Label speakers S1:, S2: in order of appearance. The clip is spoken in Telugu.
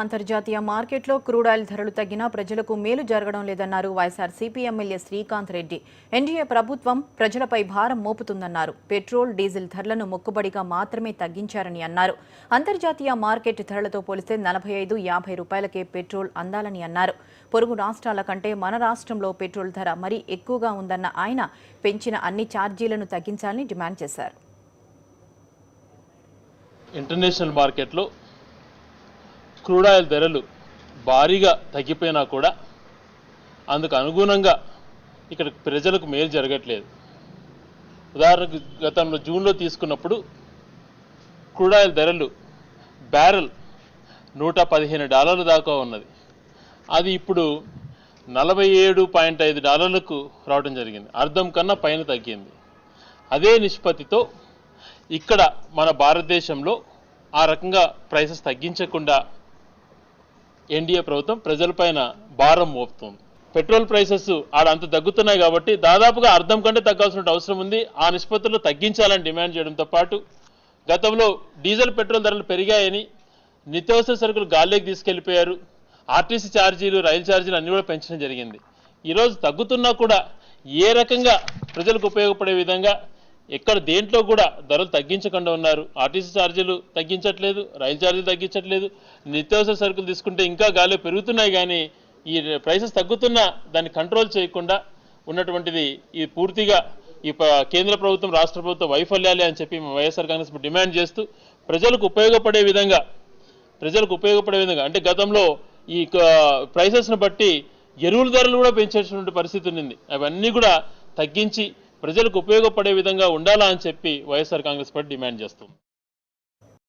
S1: అంతర్జాతీయ మార్కెట్లో క్రూడ్ ఆయిల్ ధరలు తగ్గినా ప్రజలకు మేలు జరగడం లేదన్నారు వైఎస్ఆర్సీపీ ఎమ్మెల్యే శ్రీకాంత్ రెడ్డి. ఎన్డీఏ ప్రభుత్వం ప్రజలపై భారం మోపుతుందన్నారు. పెట్రోల్, డీజిల్ ధరలను మొక్కుబడిగా మాత్రమే తగ్గించారని అన్నారు. అంతర్జాతీయ మార్కెట్ ధరలతో పోలిస్తే 45-50 రూపాయలకే పెట్రోల్ అందాలని అన్నారు. పొరుగు రాష్ట్రాల కంటే మన రాష్ట్రంలో పెట్రోల్ ధర మరీ ఎక్కువగా ఉందన్న ఆయన పెంచిన అన్ని ఛార్జీలను తగ్గించాలని డిమాండ్ చేశారు.
S2: ఇంటర్నేషనల్ మార్కెట్లో క్రూడ్ ఆయిల్ ధరలు భారీగా తగ్గిపోయినా కూడా అందుకు అనుగుణంగా ఇక్కడ ప్రజలకు మేలు జరగట్లేదు. ఉదాహరణకు గతంలో జూన్లో తీసుకున్నప్పుడు క్రూడ్ ఆయిల్ ధరలు బ్యారెల్ $115 దాకా ఉన్నది. అది ఇప్పుడు $47.5 రావడం జరిగింది. అర్థం కన్నా పైన తగ్గింది. అదే నిష్పత్తితో ఇక్కడ మన భారతదేశంలో ఆ రకంగా ప్రైసెస్ తగ్గించకుండా ఎన్డీఏ ప్రభుత్వం ప్రజలపైన భారం మోపుతుంది. పెట్రోల్ ప్రైసెస్ అంత తగ్గుతున్నాయి కాబట్టి దాదాపుగా అర్థం కంటే తగ్గాల్సిన అవసరం ఉంది. ఆ నిష్పత్తుల్లో తగ్గించాలని డిమాండ్ చేయడంతో పాటు గతంలో డీజిల్, పెట్రోల్ ధరలు పెరిగాయని నిత్యావసర సరుకులు గాల్లోకి తీసుకెళ్లిపోయారు. ఆర్టీసీ ఛార్జీలు, రైలు ఛార్జీలు అన్ని కూడా పెంచడం జరిగింది. ఈరోజు తగ్గుతున్నా కూడా ఏ రకంగా ప్రజలకు ఉపయోగపడే విధంగా ఎక్కడ దేంట్లో కూడా ధరలు తగ్గించకుండా ఉన్నారు. ఆర్టీసీ ఛార్జీలు తగ్గించట్లేదు, రైలు ఛార్జీలు తగ్గించట్లేదు. నిత్యావసర సరుకులు తీసుకుంటే ఇంకా గాలి పెరుగుతున్నాయి, కానీ ఈ ప్రైసెస్ తగ్గుతున్నా దాన్ని కంట్రోల్ చేయకుండా ఉన్నటువంటిది ఈ పూర్తిగా ఈ కేంద్ర ప్రభుత్వం, రాష్ట్ర ప్రభుత్వం వైఫల్యాలే అని చెప్పి వైఎస్ఆర్ కాంగ్రెస్ డిమాండ్ చేస్తూ ప్రజలకు ఉపయోగపడే విధంగా అంటే గతంలో ఈ ప్రైసెస్ను బట్టి ఎరువుల ధరలు కూడా పెంచేటువంటి పరిస్థితి ఉంది. అవన్నీ కూడా తగ్గించి ప్రజలకు ఉపయోగపడే విధంగా ఉండాలా అని చెప్పి వైఎస్ఆర్ కాంగ్రెస్ పార్టీ డిమాండ్ చేస్తుంది.